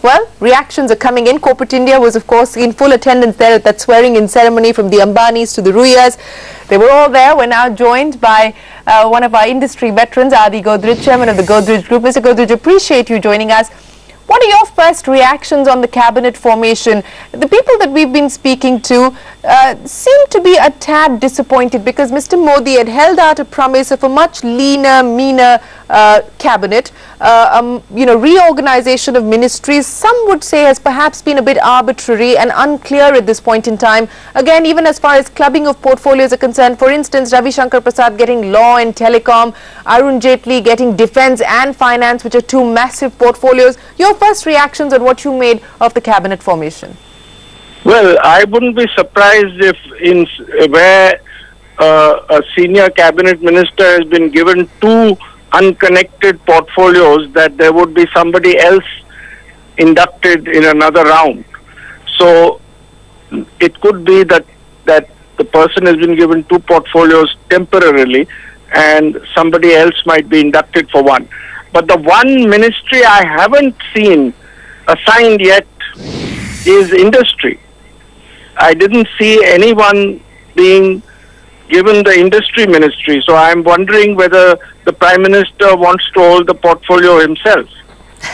Well, reactions are coming in. Corporate India was, of course, in full attendance there at that swearing-in ceremony, from the Ambanis to the Ruyas. They were all there. We're now joined by one of our industry veterans, Adi Godrej, chairman of the Godrej Group. Mr. Godrej, appreciate you joining us. What are your first reactions on the cabinet formation? The people that we've been speaking to seem to be a tad disappointed because Mr. Modi had held out a promise of a much leaner, meaner cabinet. Reorganization of ministries, some would say, has perhaps been a bit arbitrary and unclear at this point in time. Again, even as far as clubbing of portfolios are concerned, for instance, Ravi Shankar Prasad getting law and telecom, Arun Jaitley getting defense and finance, which are two massive portfolios. Your first reactions on what you made of the cabinet formation? Well, I wouldn't be surprised if where a senior cabinet minister has been given two unconnected portfolios, that there would be somebody else inducted in another round. So it could be that the person has been given two portfolios temporarily and somebody else might be inducted for one. But the one ministry I haven't seen assigned yet is industry. I didn't see anyone being given the industry ministry. So I'm wondering whether the Prime Minister wants to hold the portfolio himself.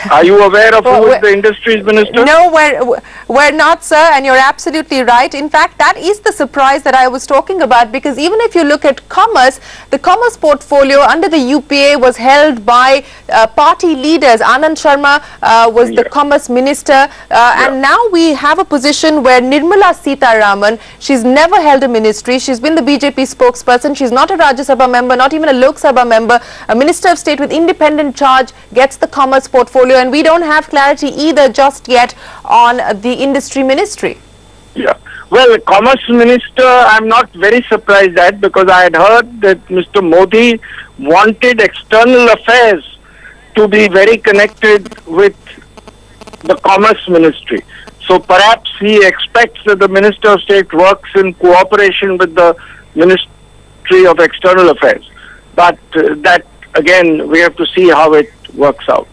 Are you aware of who is the industries minister? No, we're not, sir, and you're absolutely right. In fact, that is the surprise that I was talking about, because even if you look at commerce, the commerce portfolio under the UPA was held by party leaders. Anand Sharma was the commerce minister, and now we have a position where Nirmala Sitharaman, she's never held a ministry. She's been the BJP spokesperson. She's not a Rajya Sabha member, not even a Lok Sabha member. A Minister of State with independent charge gets the commerce portfolio, and we don't have clarity either just yet on the industry ministry. Yeah. Well, the commerce minister, I'm not very surprised at, because I had heard that Mr. Modi wanted external affairs to be very connected with the commerce ministry. So perhaps he expects that the Minister of State works in cooperation with the Ministry of External Affairs. But that, again, we have to see how it works out.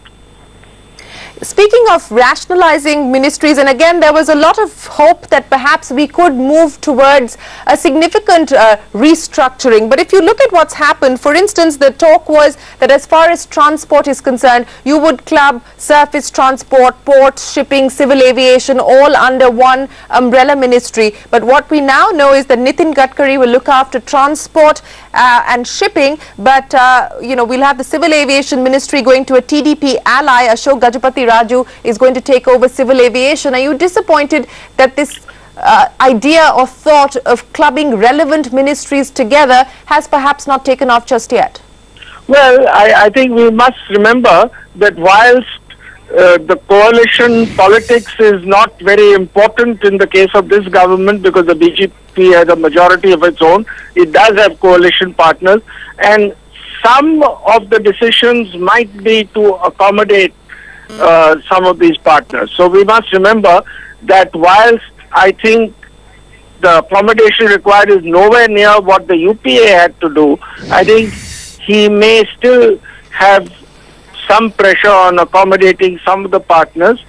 Speaking of rationalizing ministries, and again, there was a lot of hope that perhaps we could move towards a significant restructuring. But if you look at what's happened, for instance, the talk was that as far as transport is concerned, you would club surface transport, port, shipping, civil aviation, all under one umbrella ministry. But what we now know is that Nitin Gadkari will look after transport and shipping, but we'll have the civil aviation ministry going to a TDP ally. Ashok Gajapati Raju is going to take over civil aviation. Are you disappointed that this idea or thought of clubbing relevant ministries together has perhaps not taken off just yet? Well, I think we must remember that whilst the coalition politics is not very important in the case of this government, because the BJP has a majority of its own, it does have coalition partners, and some of the decisions might be to accommodate some of these partners. So we must remember that whilst I think the accommodation required is nowhere near what the UPA had to do, I think he may still have some pressure on accommodating some of the partners.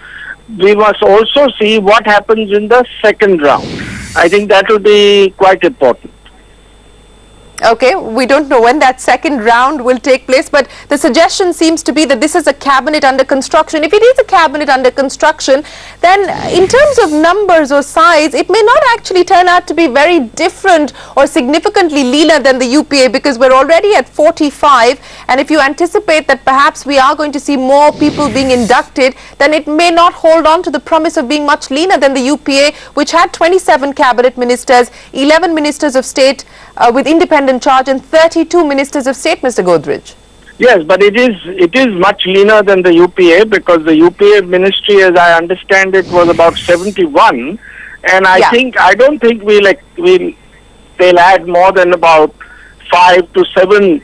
We must also see what happens in the second round. I think that will be quite important. Okay, we don't know when that second round will take place, but the suggestion seems to be that this is a cabinet under construction. If it is a cabinet under construction, then in terms of numbers or size, it may not actually turn out to be very different or significantly leaner than the UPA, because we're already at 45, and if you anticipate that perhaps we are going to see more people being inducted, then it may not hold on to the promise of being much leaner than the UPA, which had 27 cabinet ministers, 11 ministers of state with independent charge, and 32 ministers of state, Mr. Godrej. Yes, but it is much leaner than the UPA, because the UPA ministry, as I understand it, was about 71, and I don't think they'll add more than about 5 to 7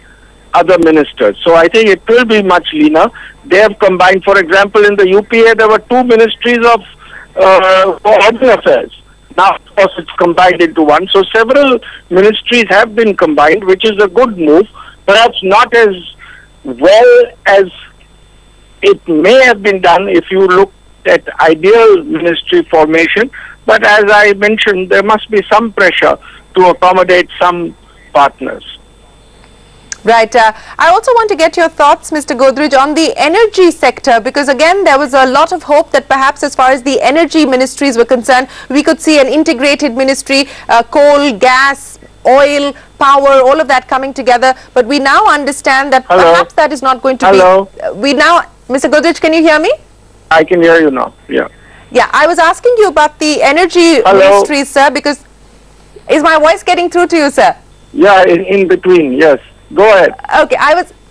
other ministers. So I think it will be much leaner. They have combined, for example, in the UPA there were 2 ministries of foreign affairs. Now, of course, it's combined into one. So several ministries have been combined, which is a good move. Perhaps not as well as it may have been done if you look at ideal ministry formation. But as I mentioned, there must be some pressure to accommodate some partners. Right. I also want to get your thoughts, Mr. Godrej, on the energy sector, because again, there was a lot of hope that perhaps as far as the energy ministries were concerned, we could see an integrated ministry, coal, gas, oil, power, all of that coming together. But we now understand that perhaps that is not going to be. Mr. Godrej, can you hear me? I can hear you now. Yeah. Yeah, I was asking you about the energy ministries, sir, because is my voice getting through to you, sir? Yeah, in between, yes. Go ahead. Okay,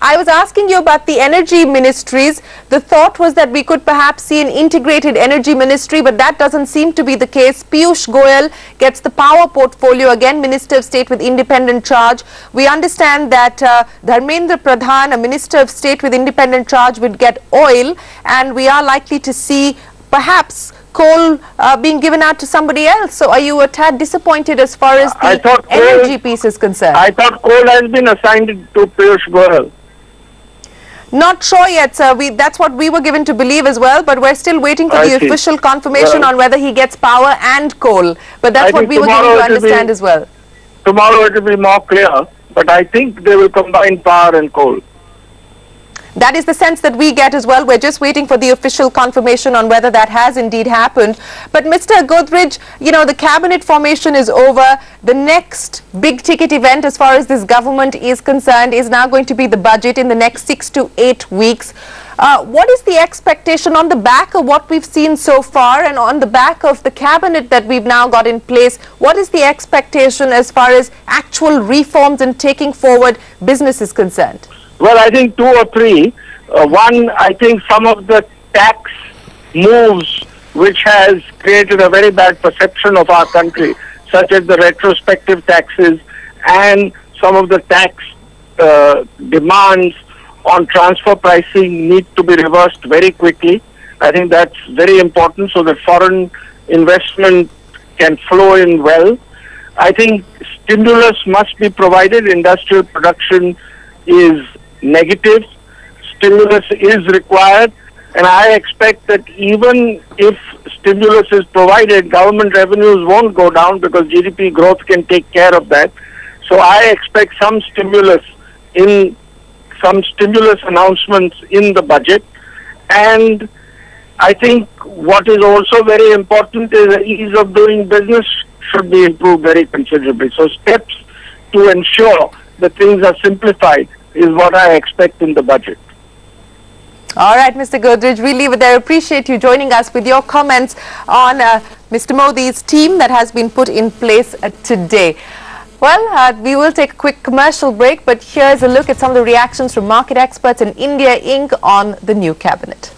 I was asking you about the energy ministries. The thought was that we could perhaps see an integrated energy ministry, but that doesn't seem to be the case. Piyush Goyal gets the power portfolio, again Minister of State with independent charge. We understand that Dharmendra Pradhan, a Minister of State with independent charge, would get oil, and we are likely to see perhaps coal being given out to somebody else. So are you a tad disappointed as far as the energy piece is concerned? I thought coal has been assigned to Piyush Goyal. Not sure yet, sir. That's what we were given to believe as well, but we're still waiting for the official confirmation on whether he gets power and coal. But that's what we were given to understand as well. Tomorrow it will be more clear, but I think they will combine power and coal. That is the sense that we get as well. We're just waiting for the official confirmation on whether that has indeed happened. But Mr. Godrej, you know, the cabinet formation is over. The next big ticket event as far as this government is concerned is now going to be the budget in the next 6 to 8 weeks. What is the expectation on the back of what we've seen so far and on the back of the cabinet that we've now got in place? What is the expectation as far as actual reforms and taking forward business is concerned? Well, I think 2 or 3. One, I think some of the tax moves which has created a very bad perception of our country, such as the retrospective taxes and some of the tax demands on transfer pricing need to be reversed very quickly. I think that's very important so that foreign investment can flow in well. I think stimulus must be provided. Industrial production is negative. Stimulus is required, and I expect that even if stimulus is provided, government revenues won't go down because GDP growth can take care of that. So I expect some stimulus announcements in the budget. And I think what is also very important is the ease of doing business should be improved very considerably. So steps to ensure that things are simplified is what I expect in the budget. All right, Mr. Godrej, we leave it there. Appreciate you joining us with your comments on Mr. Modi's team that has been put in place today. Well, we will take a quick commercial break, but here's a look at some of the reactions from market experts in India Inc. on the new cabinet.